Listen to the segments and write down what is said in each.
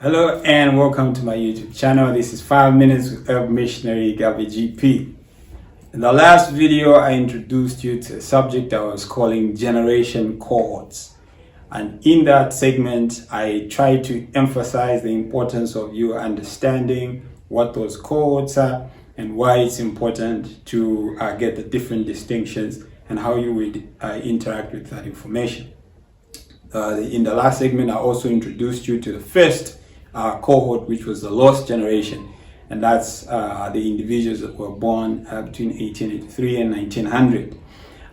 Hello and welcome to my YouTube channel. This is 5 Minutes with Herb Missionary Gabi GP. In the last video, I introduced you to a subject I was calling generation cohorts. And in that segment, I tried to emphasize the importance of you understanding what those cohorts are and why it's important to get the different distinctions and how you would interact with that information. In the last segment, I also introduced you to the first cohort, which was the lost generation, and that's the individuals that were born between 1883 and 1900,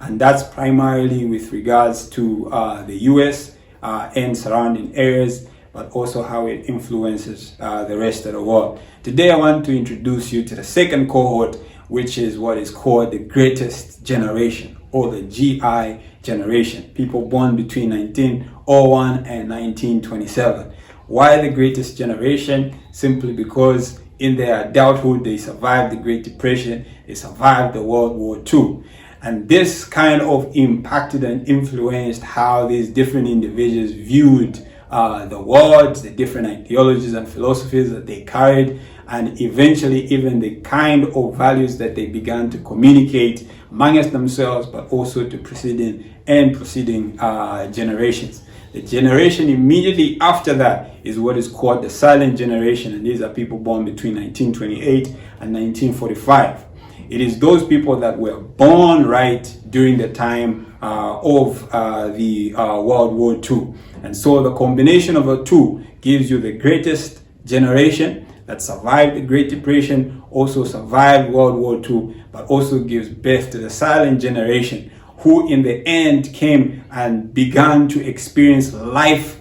and that's primarily with regards to the US and surrounding areas, but also how it influences the rest of the world. Today I want to introduce you to the second cohort, which is what is called the greatest generation, or the GI generation, people born between 1901 and 1927. Why the greatest generation? Simply because in their adulthood they survived the Great Depression, they survived the World War II. And this kind of impacted and influenced how these different individuals viewed the world, the different ideologies and philosophies that they carried, and eventually even the kind of values that they began to communicate amongst themselves, but also to preceding generations. The generation immediately after that is what is called the silent generation, and these are people born between 1928 and 1945. It is those people that were born right during the time of the World War II. And so the combination of the two gives you the greatest generation that survived the Great Depression, also survived World War II, but also gives birth to the silent generation, who in the end came and began to experience life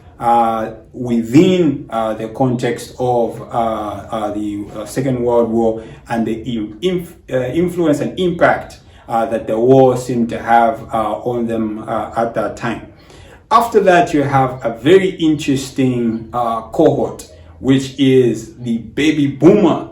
within the context of the Second World War and the influence and impact that the war seemed to have on them at that time. After that, you have a very interesting cohort, which is the baby boomer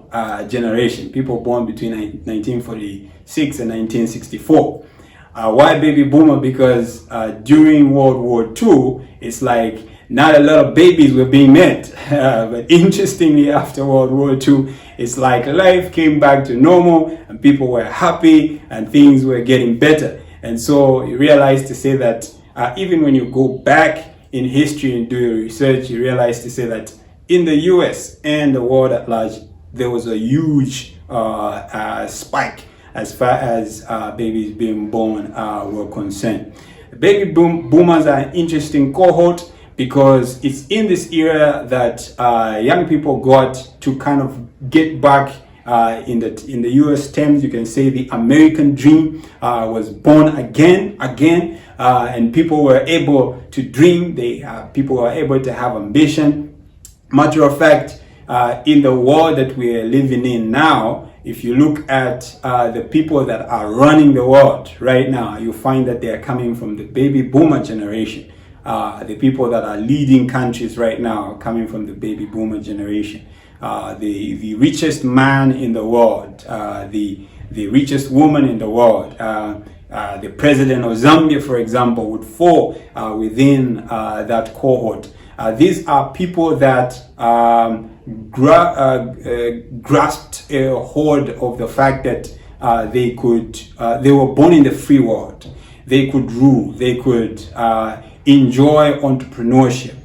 generation, people born between 1946 and 1964. Why baby boomer? Because during World War II, it's like not a lot of babies were being made. But interestingly, after World War II, it's like life came back to normal and people were happy and things were getting better. And so you realize to say that even when you go back in history and do your research, you realize to say that in the US and the world at large, there was a huge spike as far as babies being born were concerned. Baby boomers are an interesting cohort because it's in this era that young people got to kind of get back in the US terms. You can say the American dream was born again, and people were able to dream. People were able to have ambition. Matter of fact, in the world that we are living in now, if you look at the people that are running the world right now, you find that they are coming from the baby boomer generation. The people that are leading countries right now are coming from the baby boomer generation. The richest man in the world, the richest woman in the world, the president of Zambia, for example, would fall within that cohort. These are people that grasped a hold of the fact that they were born in the free world. They could rule. They could enjoy entrepreneurship.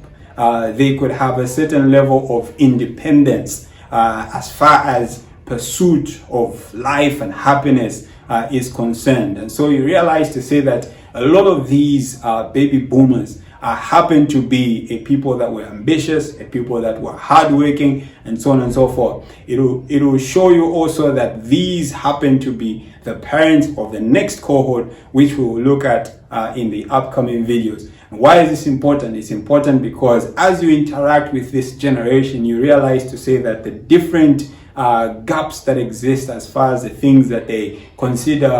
They could have a certain level of independence as far as pursuit of life and happiness is concerned. And so you realize to say that a lot of these baby boomers happen to be a people that were ambitious, a people that were hardworking, and so on and so forth. It will show you also that these happen to be the parents of the next cohort, which we will look at in the upcoming videos. And why is this important? It's important because as you interact with this generation, you realize to say that the different gaps that exist as far as the things that they consider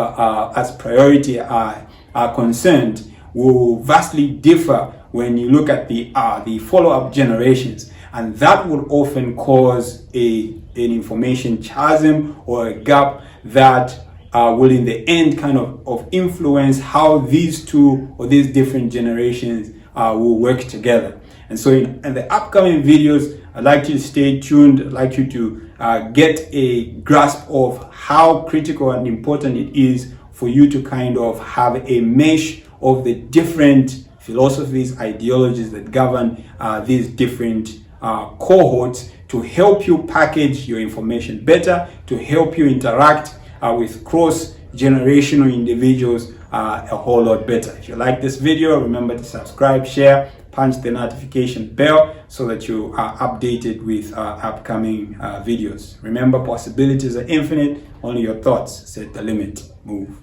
as priority are concerned will vastly differ when you look at the follow-up generations, and that would often cause an information chasm or a gap that will in the end kind of influence how these two or these different generations will work together. And so in the upcoming videos, I'd like you to stay tuned. I'd like you to get a grasp of how critical and important it is for you to kind of have a mesh of the different philosophies, ideologies that govern these different cohorts, to help you package your information better, to help you interact with cross-generational individuals a whole lot better. If you like this video, remember to subscribe, share, punch the notification bell so that you are updated with upcoming videos. Remember, possibilities are infinite. Only your thoughts set the limit. Move.